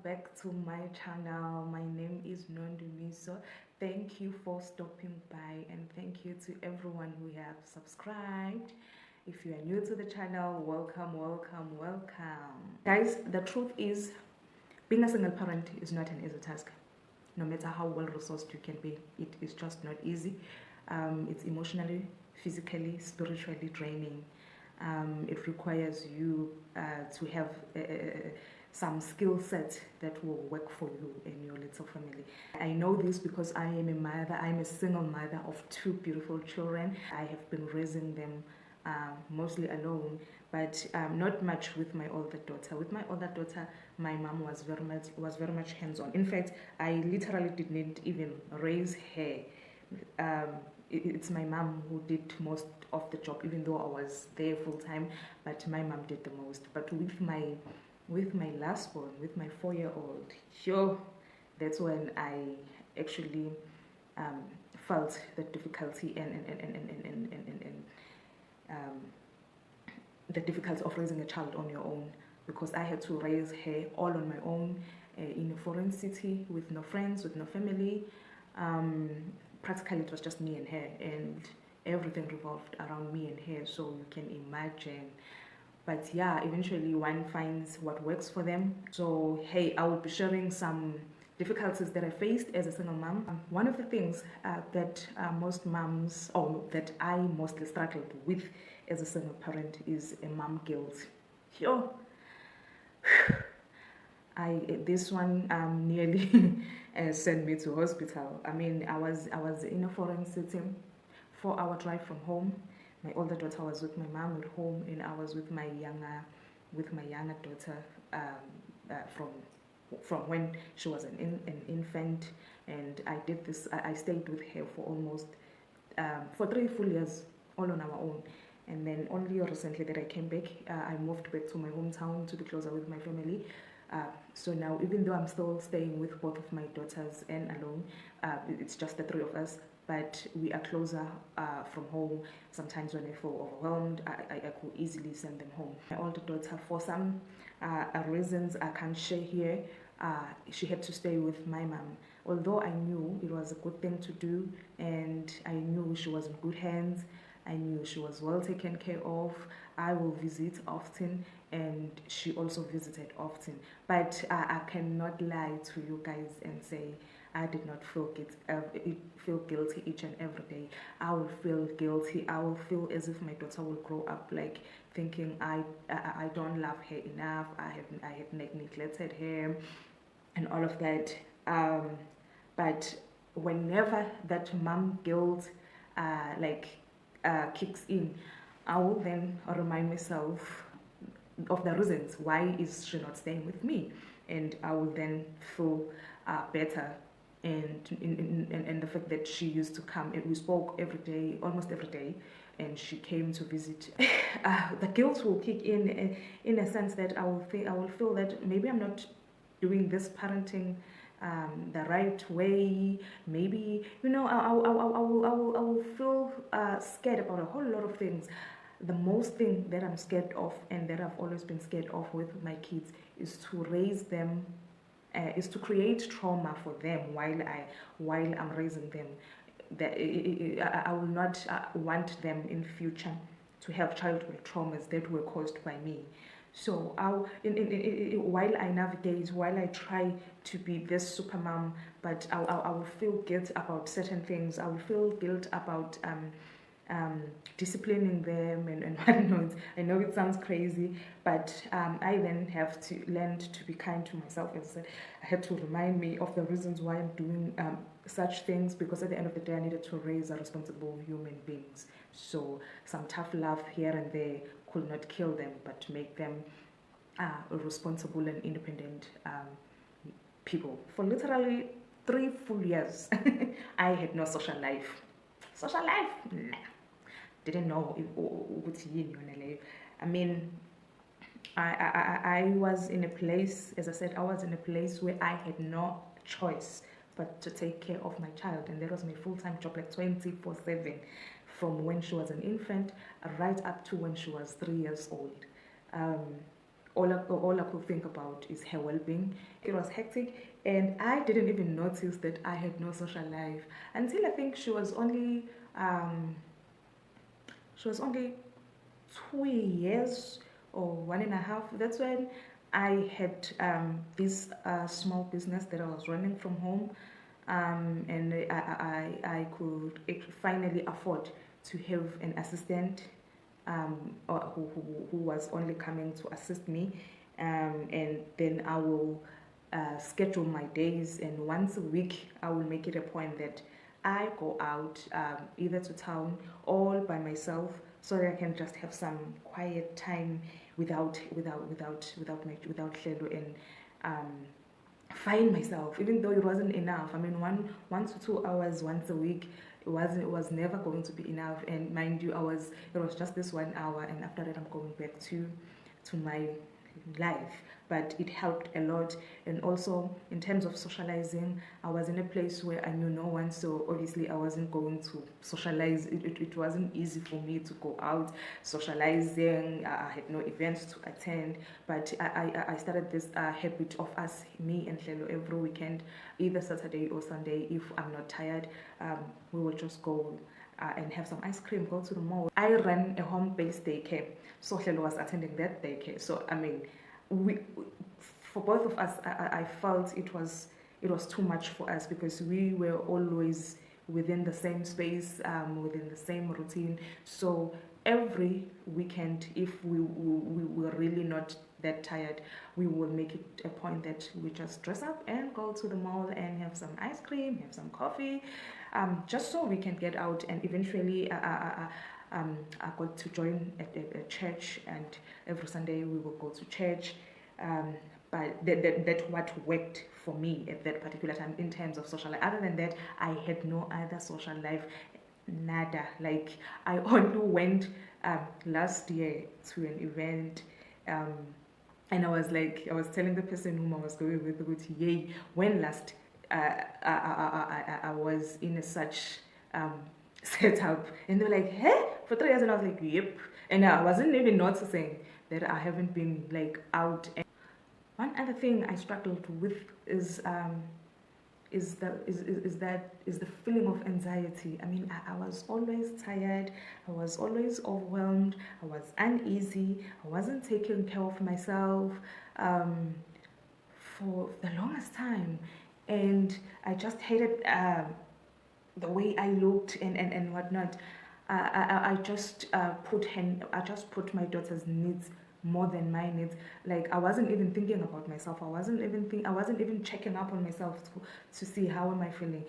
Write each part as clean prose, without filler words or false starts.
back to my channel. My name is Nondumiso. Thank you for stopping by, and thank you to everyone who have subscribed. If you are new to the channel, welcome, welcome, welcome. Guys, the truth is, being a single parent is not an easy task. No matter how well resourced you can be, it is just not easy. It's emotionally, physically, spiritually draining. It requires you to have some skill set that will work for you and your little family. I know this because I am a mother. I'm a single mother of two beautiful children. I have been raising them mostly alone, but not much with my older daughter. With my older daughter, my mom was very much hands-on. In fact, I literally didn't even raise her. It's my mom who did most of the job, even though I was there full time, but my mom did the most. But with my last born, with my 4-year-old, sure, that's when I actually felt the difficulty and the difficulty of raising a child on your own, because I had to raise her all on my own in a foreign city with no friends, with no family. Practically it was just me and her, and everything revolved around me and her, so you can imagine. But yeah, eventually one finds what works for them. So hey, I will be sharing some difficulties that I faced as a single mom. One of the things that most moms, or that I mostly struggled with as a single parent, is a mom guilt. Sure. This one nearly sent me to hospital. I mean, I was in a foreign city, 4-hour drive from home. My older daughter was with my mom at home, and I was with my younger daughter from when she was an infant. And I did this. I stayed with her for almost for 3 full years, all on our own. And then only recently that I came back, I moved back to my hometown to be closer with my family. So now, even though I'm still staying with both of my daughters and alone, it's just the 3 of us, but we are closer from home. Sometimes when I feel overwhelmed, I could easily send them home. My older daughter, for some reasons I can't share here, she had to stay with my mom. Although I knew it was a good thing to do, and I knew she was in good hands, I knew she was well taken care of. I will visit often, and she also visited often. But I cannot lie to you guys and say I did not feel guilty each and every day. I will feel guilty. I will feel as if my daughter will grow up like thinking I don't love her enough. I have neglected her, and all of that. But whenever that mom guilt kicks in, I will then remind myself of the reasons why is she not staying with me, and I will then feel better. And the fact that she used to come, and we spoke every day, almost every day, and she came to visit. The guilt will kick in a sense that I will feel that maybe I'm not doing this parenting the right way. Maybe, I will feel scared about a whole lot of things. The most thing that I'm scared of, and that I've always been scared of with my kids, is to raise them, is to create trauma for them while I'm raising them. I will not want them in future to have childhood traumas that were caused by me. So while I navigate, while I try to be this super mom, but I will feel guilt about certain things. I will feel guilt about disciplining them and whatnot. I know it sounds crazy, but I then have to learn to be kind to myself. As I said, I had to remind me of the reasons why I'm doing such things, because at the end of the day, I needed to raise a responsible human beings. So some tough love here and there could not kill them, but make them responsible and independent people. For literally 3 full years, I had no social life. Social life? Nah. Didn't know what's I mean, I was in a place, as I said, I was in a place where I had no choice but to take care of my child, and that was my full-time job, like 24/7, from when she was an infant right up to when she was 3 years old. all I could think about is her well-being. It was hectic, and I didn't even notice that I had no social life until I think um, she was only 2 years or 1.5. That's when I had this small business that I was running from home, and I could finally afford to have an assistant, who was only coming to assist me, and then I will schedule my days, and once a week I will make it a point that I go out, either to town all by myself, so that I can just have some quiet time without Hlelo, and um, find myself, even though it wasn't enough. I mean, 1 to 2 hours once a week, it was never going to be enough. And mind you, it was just this 1 hour, and after that I'm going back to my life. But it helped a lot. And also in terms of socializing, I was in a place where I knew no one, so obviously I wasn't going to socialize. It wasn't easy for me to go out socializing. I had no events to attend, but I started this habit of us, me and Hlelo, every weekend, either Saturday or Sunday, if I'm not tired, we will just go and have some ice cream, go to the mall. I ran a home-based daycare, so Hlelo was attending that daycare. So I mean, we, for both of us, I felt it was too much for us, because we were always within the same space, within the same routine. So every weekend, if we were really not that tired, we will make it a point that we just dress up and go to the mall and have some ice cream, have some coffee, just so we can get out. And eventually I got to join a church, and every Sunday we will go to church. But that what worked for me at that particular time in terms of social life. Other than that, I had no other social life, nada. Like, I only went last year to an event, and I was telling the person whom I was going with, yay, when last I was in a such setup, and they were like, hey, for 3 years, and I was like, yep, and I wasn't even noticing that I haven't been like out. And one other thing I struggled with is the feeling of anxiety. I mean, I was always tired, I was always overwhelmed, I was uneasy, I wasn't taking care of myself for the longest time, and I just hated the way I looked and whatnot. I just put my daughter's needs more than my needs. Like, I wasn't even thinking about myself. I wasn't even checking up on myself to see how am I feeling.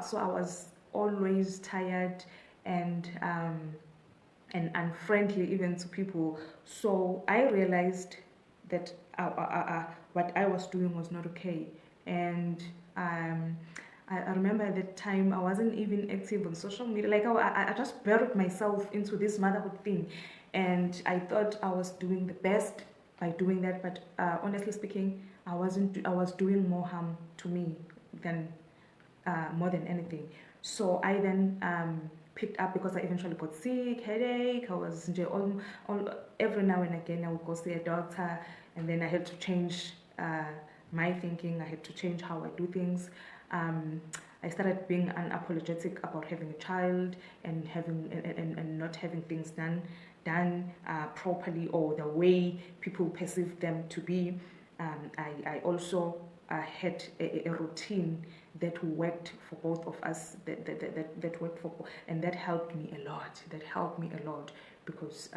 So I was always tired, and unfriendly even to people. So I realized that what I was doing was not okay. And I remember at that time I wasn't even active on social media. Like, I just buried myself into this motherhood thing, and I thought I was doing the best by doing that. But honestly speaking, I wasn't. I was doing more harm to me than more than anything. So I then picked up, because I eventually got sick, headache. I was all every now and again I would go see a doctor, and then I had to change my thinking. I had to change how I do things. I started being unapologetic about having a child, and not having things done properly, or the way people perceive them to be. I also had a routine that worked for both of us, that worked for, and that helped me a lot, because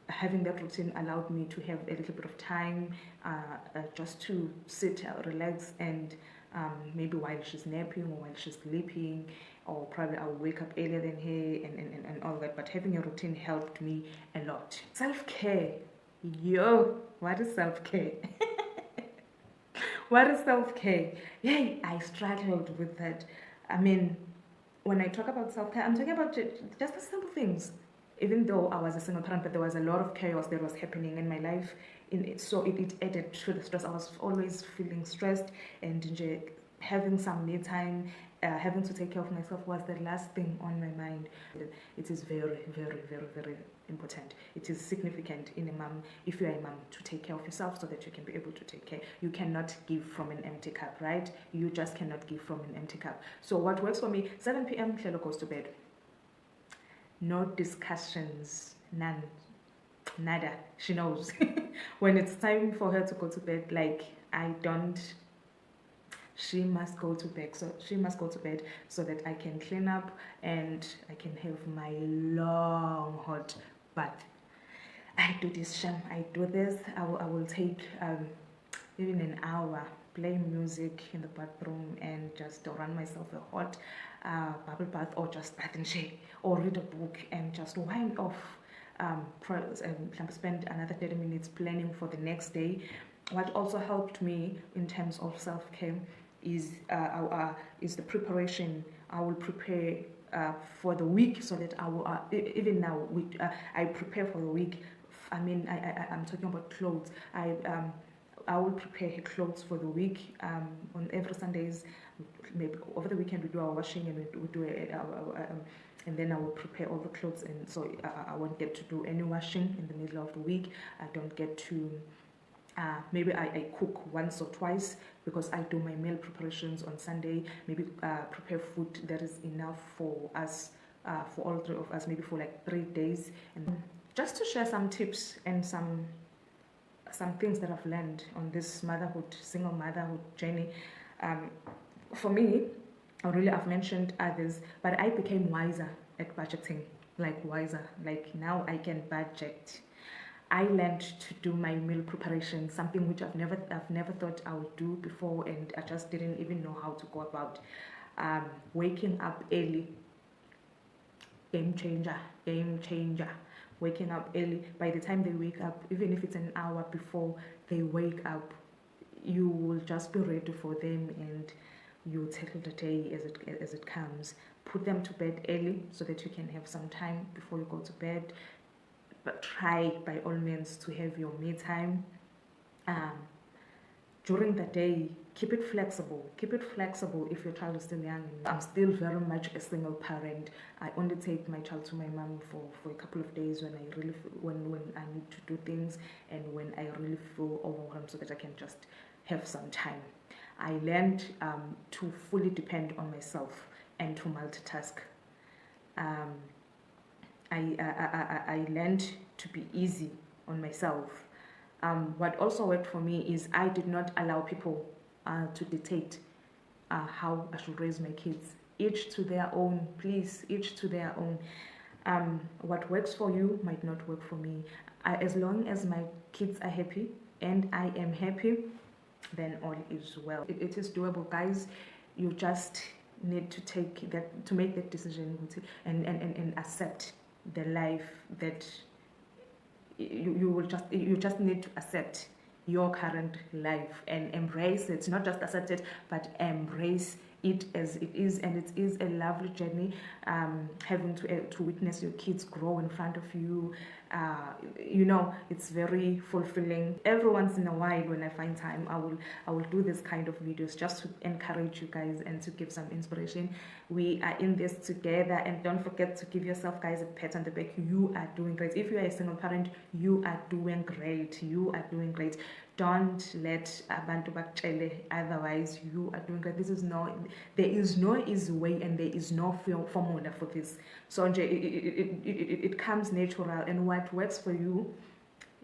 having that routine allowed me to have a little bit of time just to sit, relax, and maybe while she's napping or while she's sleeping, or probably I'll wake up earlier than her, and all that. But having a routine helped me a lot. Self-care, what is self-care? What is self-care? Yay, I struggled with that. I mean, when I talk about self-care, I'm talking about just the simple things. Even though I was a single parent, but there was a lot of chaos that was happening in my life. So it added to the stress. I was always feeling stressed, and having some me time, having to take care of myself was the last thing on my mind. It is very, very, very, very important. It is significant in a mom, if you are a mom, to take care of yourself so that you can be able to take care. You cannot give from an empty cup, right? You just cannot give from an empty cup. So what works for me, 7 p.m. Shelo goes to bed. No discussions, none, nada. She knows. When it's time for her to go to bed, like, she must go to bed. So she must go to bed so that I can clean up and I can have my long hot bath. I do this, Sham. I do this. I will take even an hour, play music in the bathroom and just run myself a hot bubble bath, or just bath and shake, or read a book and just wind off. Spend another 30 minutes planning for the next day. What also helped me in terms of self-care is the preparation. I will prepare for the week, so that I will even now I prepare for the week. I mean, I'm talking about clothes. I will prepare her clothes for the week. On every Sundays, maybe over the weekend we do our washing, and we do and then I will prepare all the clothes, and so I won't get to do any washing in the middle of the week. I don't get to maybe I cook once or twice, because I do my meal preparations on Sunday. Maybe prepare food that is enough for us, for all three of us, maybe for like 3 days. And just to share some tips and some things that I've learned on this single motherhood journey. For me, I've mentioned others, but I became wiser at budgeting, like now I can budget. I learned to do my meal preparation, something which I've never thought I would do before, and I just didn't even know how to go about. Waking up early, game changer. Waking up early. By the time they wake up, even if it's an hour before they wake up, you will just be ready for them, and you tackle the day as it comes. Put them to bed early so that you can have some time before you go to bed. But try by all means to have your me time. During the day, keep it flexible. If your child is still young. I'm still very much a single parent. I only take my child to my mom for a couple of days when I really when I need to do things, and when I really feel overwhelmed, so that I can just have some time. I learned to fully depend on myself and to multitask. I learned to be easy on myself. What also worked for me is I did not allow people to dictate how I should raise my kids. Each to their own, please, each to their own. What works for you might not work for me. As long as my kids are happy and I am happy, then all is well. It is doable, guys. You just need to make that decision and accept the life that you just need to accept your current life and embrace it. Not just accept it, but embrace it as it is. And it is a lovely journey, having to witness your kids grow in front of you. It's very fulfilling. Every once in a while, when I find time, I will do this kind of videos just to encourage you guys and to give some inspiration. We are in this together, and don't forget to give yourself, guys, a pat on the back. You are doing great. If you are a single parent, you are doing great. Don't let abantu bakutshele otherwise. You are doing great. There is no easy way, and there is no formula for this. So it comes natural, and what works for you,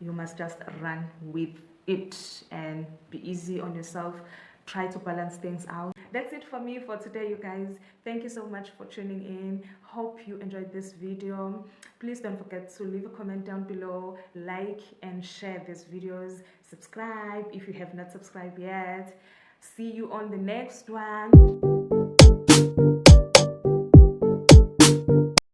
you must just run with it and be easy on yourself. Try to balance things out. That's it for me for today, you guys. Thank you so much for tuning in. Hope you enjoyed this video. Please don't forget to leave a comment down below, like and share these videos, subscribe if you have not subscribed yet. See you on the next one.